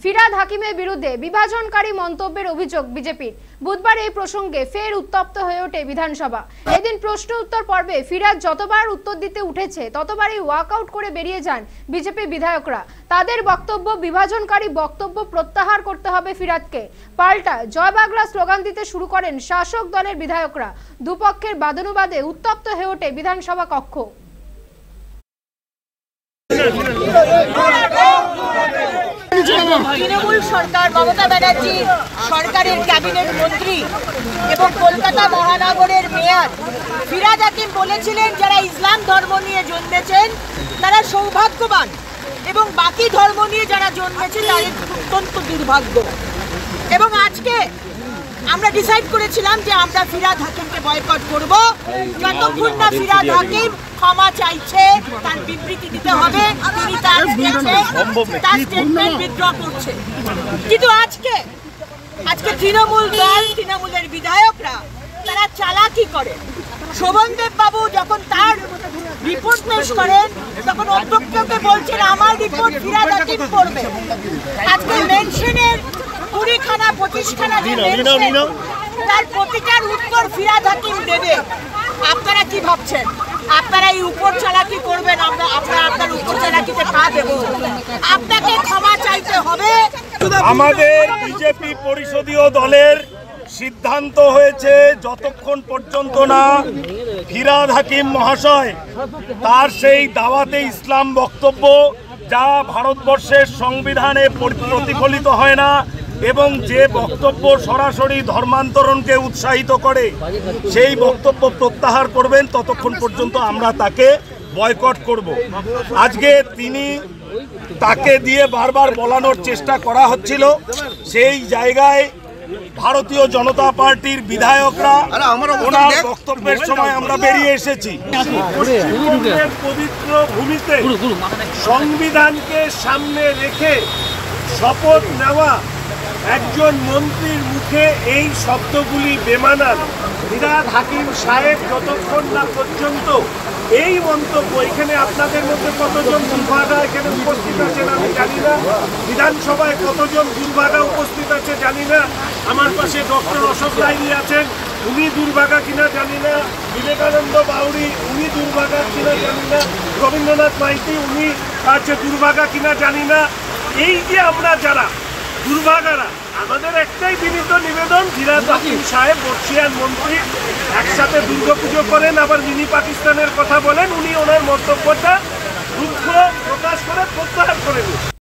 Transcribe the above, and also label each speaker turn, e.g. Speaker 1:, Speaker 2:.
Speaker 1: ফিরাদ হাকিমের বিরুদ্ধে বিভাজনকারী মন্তব্যের অভিযোগ বিজেপির। বুধবার এই প্রসঙ্গে ফের উত্তপ্ত হয়ে ওঠে বিধানসভা। এদিন প্রশ্ন উত্তর পর্বে ফিরাদ যতবার উত্তর দিতে উঠেছে ততবারই ওয়াকআউট করে বেরিয়ে যান বিজেপি বিধায়করা। তাদের বক্তব্য, বিভাজনকারী বক্তব্য প্রত্যাহার করতে হবে ফিরাদকে। পাল্টা জয় বাংলা স্লোগান দিতে শুরু করেন শাসক দলের বিধায়করা। দুপক্ষের বাদানুবাদে উত্তপ্ত হয়ে ওঠে বিধানসভা কক্ষ।
Speaker 2: তৃণমূল সরকার, মমতা ব্যানার্জি সরকারের ক্যাবিনেট মন্ত্রী এবং কলকাতা মহানগরের মেয়র ফিরাদ হাকিম বলেছিলেন, যারা ইসলাম ধর্ম নিয়ে জন্মেছেন তারা সৌভাগ্যবান এবং বাকি ধর্ম নিয়ে যারা জন্মেছে তাদের অত্যন্ত দুর্ভাগ্য। এবং আজকে আমরা ডিসাইড করেছিলাম যে আমরা ফিরাদ হাকিমকে বয়কট করব যতক্ষণ না ফিরাদ হাকিম ক্ষমা চাইছে, তার বিবৃতি দিতে হবে, তিনি তার স্টেটমেন্ট উইথড্র করছে। কিন্তু আজকে তৃণমূল দল, তৃণমূলের বিধায়করা তারা চালাকি করে। শোভনদেব বাবু যখন তার রিপোর্ট পেশ করেন তখন অধ্যক্ষকে বলছেন আমার রিপোর্ট ফিরাদ হাকিম করবে। আজকে মেনশনের 20খানা 25খানা তার প্রতিটার উত্তর ফিরাদ হাকিম দেবে। আপনারা কি ভাবছেন? আপনারা এই উপর চালাকি করবেন? আপনার উপর চালাকিতে পা দেব? আপনাকে ক্ষমা চাইতে হবে।
Speaker 3: আমাদের বিজেপি পরিষদীয় দলের সিদ্ধান্ত হয়েছে যতক্ষণ পর্যন্ত না ফিরাদ হাকিম মহাশয় তার সেই দাওয়াতে ইসলাম বক্তব্য, যা ভারতবর্ষের সংবিধানে প্রতিফলিত হয় না এবং যে বক্তব্য সরাসরি ধর্মান্তরণকে উৎসাহিত করে, সেই বক্তব্য প্রত্যাহার করবেন, ততক্ষণ পর্যন্ত আমরা তাকে বয়কট করব। আজকে তাকে দিয়ে বারবার বলানোর চেষ্টা করা হচ্ছিল, সেই জায়গায় ভারতীয় জনতা পার্টির বিধায়করা ওনার বক্তব্যের সময় আমরা বেরিয়ে এসেছি। পশ্চিমবঙ্গের পবিত্র ভূমিতে সংবিধানকে সামনে রেখে শপথ নেওয়া একজন মন্ত্রীর মুখে এই শব্দগুলি বেমানান। ফিরাদ হাকিম সাহেব যতক্ষণ না পর্যন্ত এই মন্তব্য, এখানে আপনাদের মধ্যে কতজন দুর্ভাগা এখানে উপস্থিত আছেন আমি জানি না, বিধানসভায় কতজন দুর্ভাগা উপস্থিত আছে জানি না, আমার পাশে ডক্টর অশোক লাহিড়ী আছেন, উনি দুর্ভাগা কিনা জানি না, বিবেকানন্দ বাউরি উনি দুর্ভাগা কিনা জানি না, রবীন্দ্রনাথ মাইতি উনি দুর্ভাগা কিনা জানি না। এই যে আমরা যারা দুর্ভাগারা, আমাদের একটাই বিনীত নিবেদন, ফিরাদ হাকিম সাহেব বর্ষিয়ান মন্ত্রী, একসাথে দুর্গাপুজো করেন আবার মিনি পাকিস্তানের কথা বলেন, উনি ওনার মন্তব্যটা দুঃখ প্রকাশ করে প্রত্যাহার করে নিন।